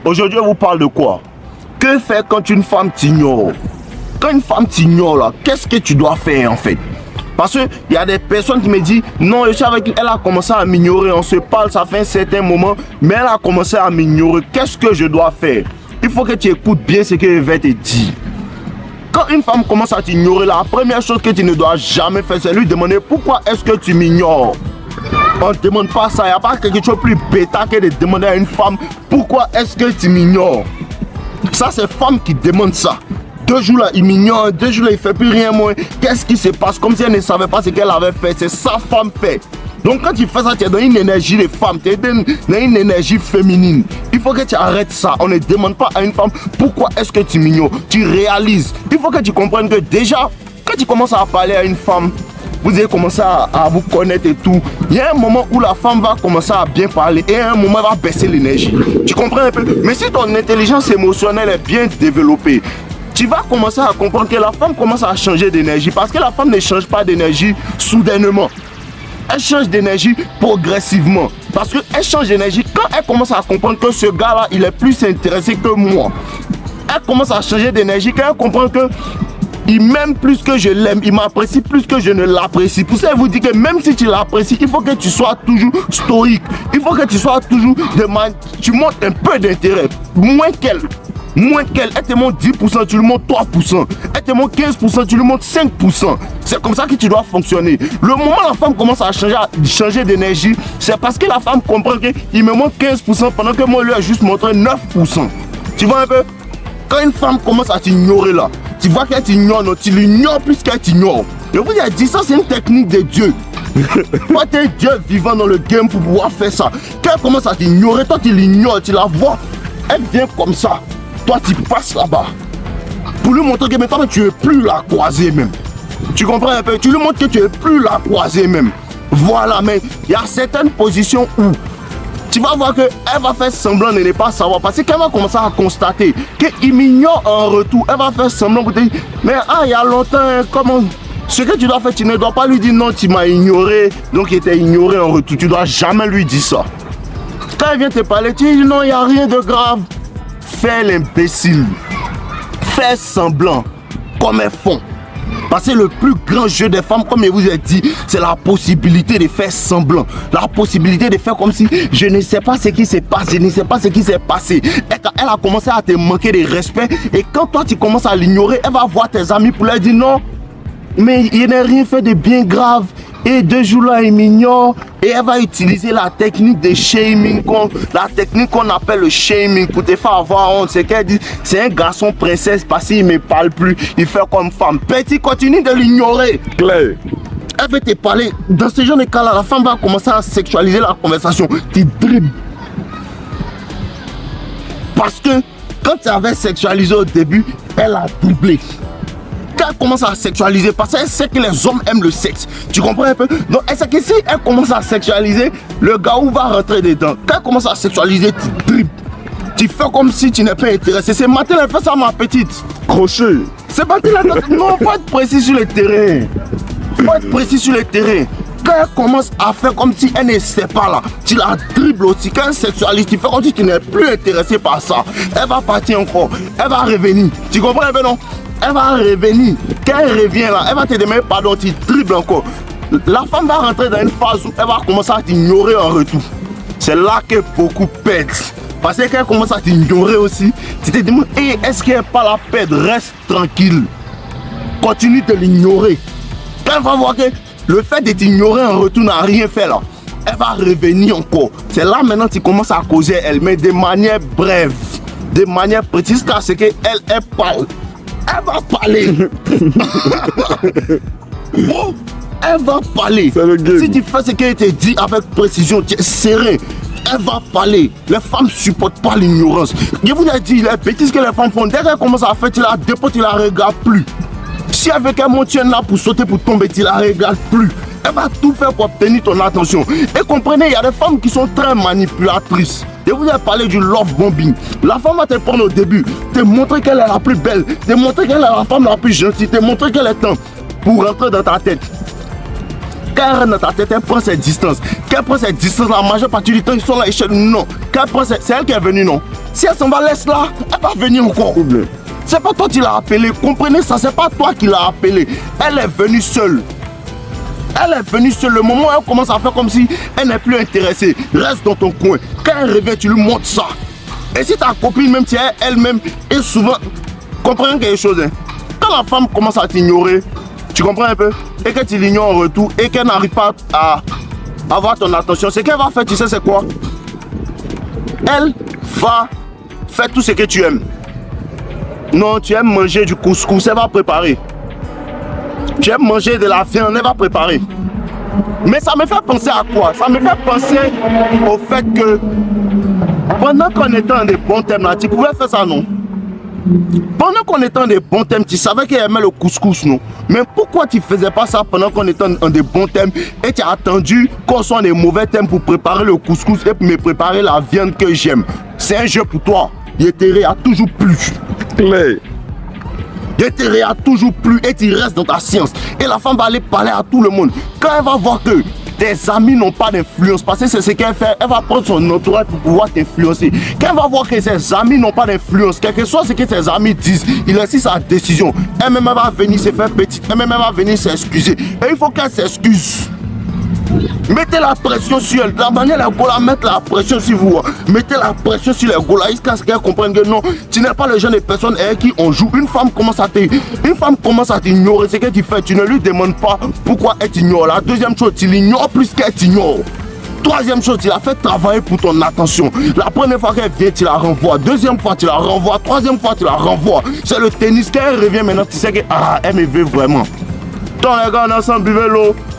Aujourd'hui, on vous parle de quoi? Que faire quand une femme t'ignore? Quand une femme t'ignore, là, qu'est-ce que tu dois faire en fait? Parce qu'il y a des personnes qui me disent, non, je suis avec elle, a commencé à m'ignorer, on se parle, ça fait un certain moment, mais elle a commencé à m'ignorer. Qu'est-ce que je dois faire? Il faut que tu écoutes bien ce qu'elle va te dire. Quand une femme commence à t'ignorer, la première chose que tu ne dois jamais faire, c'est lui demander pourquoi est-ce que tu m'ignores. On ne demande pas ça, il n'y a pas quelque chose de plus bêta que de demander à une femme pourquoi est-ce que tu m'ignores. Ça, c'est femme qui demande ça. 2 jours là, il m'ignore, 2 jours là, il ne fait plus rien moins. Qu'est-ce qui se passe? Comme si elle ne savait pas ce qu'elle avait fait. C'est ça, femme fait. Donc quand tu fais ça, tu es dans une énergie de femme, tu es dans une énergie féminine. Il faut que tu arrêtes ça. On ne demande pas à une femme pourquoi est-ce que tu m'ignores. Tu réalises. Il faut que tu comprennes que déjà, quand tu commences à parler à une femme, vous allez commencer à vous connaître et tout. Il y a un moment où la femme va commencer à bien parler et à un moment elle va baisser l'énergie. Tu comprends un peu? Mais si ton intelligence émotionnelle est bien développée, tu vas commencer à comprendre que la femme commence à changer d'énergie parce que la femme ne change pas d'énergie soudainement. Elle change d'énergie progressivement. Parce qu'elle change d'énergie quand elle commence à comprendre que ce gars-là, il est plus intéressé que moi. Elle commence à changer d'énergie quand elle comprend que il m'aime plus que je l'aime, il m'apprécie plus que je ne l'apprécie. Pour ça, elle vous dit que même si tu l'apprécies, il faut que tu sois toujours stoïque. Il faut que tu sois toujours tu montres un peu d'intérêt. Moins qu'elle. Elle te montre 10%, tu lui montres 3%. Elle te montre 15%, tu lui montres 5%. C'est comme ça que tu dois fonctionner. Le moment où la femme commence à changer d'énergie, c'est parce que la femme comprend qu'il me montre 15% pendant que moi, lui, ai juste montré 9%. Tu vois un peu? Quand une femme commence à t'ignorer là, tu vois qu'elle t'ignore, non, tu l'ignores plus qu'elle t'ignore. Je vous ai dit, ça c'est une technique de Dieu. Toi, tu es Dieu vivant dans le game pour pouvoir faire ça. Quand elle commence à t'ignorer, toi tu l'ignores, tu la vois. Elle vient comme ça. Toi, tu passes là-bas. Pour lui montrer que maintenant, tu n'es plus la croisée même. Tu comprends un peu? Tu lui montres que tu n'es plus la croisée même. Voilà, mais il y a certaines positions où tu vas voir qu'elle va faire semblant de ne pas savoir. Parce qu'elle va commencer à constater qu'il m'ignore en retour. Elle va faire semblant pour te dire, mais il y a longtemps, comment... Ce que tu dois faire, tu ne dois pas lui dire non, tu m'as ignoré, donc il t'a ignoré en retour. Tu ne dois jamais lui dire ça. Quand elle vient te parler, tu dis non, il n'y a rien de grave. Fais l'imbécile. Fais semblant, comme elles font. Parce que le plus grand jeu des femmes, comme je vous ai dit, c'est la possibilité de faire semblant. La possibilité de faire comme si je ne sais pas ce qui s'est passé, je ne sais pas ce qui s'est passé. Et quand elle a commencé à te manquer de respect, et quand toi tu commences à l'ignorer, elle va voir tes amis pour leur dire non, mais il n'a rien fait de bien grave. Et 2 jours là, il m'ignore. Et elle va utiliser la technique de shaming, la technique qu'on appelle le shaming pour te faire avoir honte. C'est qu'elle dit, c'est un garçon princesse parce qu'il ne me parle plus, il fait comme femme. Petit, continue de l'ignorer. Claire. Elle veut te parler. Dans ce genre de cas là, la femme va commencer à sexualiser la conversation. Tu dribbles. Parce que quand tu avais sexualisé au début, elle a dribblé. Quand elle commence à sexualiser, parce qu'elle sait que les hommes aiment le sexe. Tu comprends un peu? Donc elle sait que si elle commence à sexualiser, le gars va rentrer dedans. Quand elle commence à sexualiser, tu dribbles. Tu fais comme si tu n'es pas intéressé. C'est matin, elle fait ça, ma petite. Crochet. C'est matin, non, faut être précis sur le terrain. Faut être précis sur le terrain. Quand elle commence à faire comme si elle ne sait pas là, tu la dribbles aussi. Quand elle sexualise, tu fais comme si tu n'es plus intéressé par ça. Elle va partir encore. Elle va revenir. Tu comprends un peu, non? Elle va revenir. Quand elle revient là, elle va te demander pardon, tu dribbles encore. La femme va rentrer dans une phase où elle va commencer à t'ignorer en retour. C'est là que beaucoup perdent. Parce qu'elle commence à t'ignorer aussi. Tu te demandes, hey, est-ce qu'elle n'est pas la perdre? Reste tranquille. Continue de l'ignorer. Quand elle va voir que le fait de t'ignorer en retour n'a rien fait là, elle va revenir encore. C'est là maintenant que tu commences à causer elle, mais de manière brève, de manière précise, car c'est qu'elle parle. Elle va parler. Oh, elle va parler. Si tu fais ce qu'elle te dit avec précision, tu es serein. Elle va parler. Les femmes ne supportent pas l'ignorance. Je vous ai dit, les bêtises que les femmes font, dès qu'elles commencent à faire, tu la déposes, tu la regardes plus. Si avec un mot tu es là pour sauter, pour tomber, tu la regardes plus. Elle va tout faire pour obtenir ton attention. Et comprenez, il y a des femmes qui sont très manipulatrices. Je vous ai parlé du love bombing. La femme va te prendre au début, te montrer qu'elle est la plus belle, te montrer qu'elle est la femme la plus gentille, te montrer qu'elle est temps pour rentrer dans ta tête. Quand elle rentre dans ta tête, elle prend ses distances. Quand elle prend ses distances, la majeure partie du temps, ils sont là, non. Quand elle prend c'est elle qui est venue, non. Si elle s'en va, laisse-la, elle va venir encore. C'est pas toi qui l'as appelée, comprenez ça, c'est pas toi qui l'as appelée. Elle est venue seule. Elle est venue seule. Le moment où elle commence à faire comme si elle n'est plus intéressée, reste dans ton coin. Quand elle revient, tu lui montres ça. Et si ta copine, même si elle-même est souvent... Comprenez quelque chose, hein? Quand la femme commence à t'ignorer, tu comprends un peu? Et que tu l'ignores en retour et qu'elle n'arrive pas à avoir ton attention, ce qu'elle va faire, tu sais c'est quoi? Elle va faire tout ce que tu aimes. Non, tu aimes manger du couscous, elle va préparer. Tu aimes manger de la viande, elle va préparer. Mais ça me fait penser à quoi? Ça me fait penser au fait que pendant qu'on était dans des bons thèmes là, tu pouvais faire ça, non? Pendant qu'on était dans des bons thèmes, tu savais qu'elle aimait le couscous, non? Mais pourquoi tu faisais pas ça pendant qu'on était dans des bons thèmes et tu as attendu qu'on soit dans des mauvais thèmes pour préparer le couscous et pour me préparer la viande que j'aime? C'est un jeu pour toi. L'intérêt a toujours plus. L'intérêt a toujours plus et tu restes dans ta science. Et la femme va aller parler à tout le monde. Quand elle va voir que tes amis n'ont pas d'influence, parce que c'est ce qu'elle fait, elle va prendre son entourage pour pouvoir t'influencer. Quand elle va voir que ses amis n'ont pas d'influence, quel que soit ce que ses amis disent, il laisse sa décision. Elle-même va venir se faire petite, elle-même va venir s'excuser. Et il faut qu'elle s'excuse. Mettez la pression sur elle. La manière les Golas mettent la pression sur vous. Mettez la pression sur les Golas jusqu'à ce qu'elles comprennent que non, tu n'es pas le genre de personne avec qui on joue. Une femme commence à t'ignorer. Ce que tu fais, tu ne lui demandes pas pourquoi elle t'ignore. La deuxième chose, tu l'ignores plus qu'elle t'ignore. Troisième chose, tu la fais travailler pour ton attention. La première fois qu'elle vient, tu la renvoies. Deuxième fois, tu la renvoies. Troisième fois, tu la renvoies. C'est le tennis. Quand elle revient maintenant, tu sais que elle me veut vraiment. Tant les gars, on est ensemble, buvez l'eau.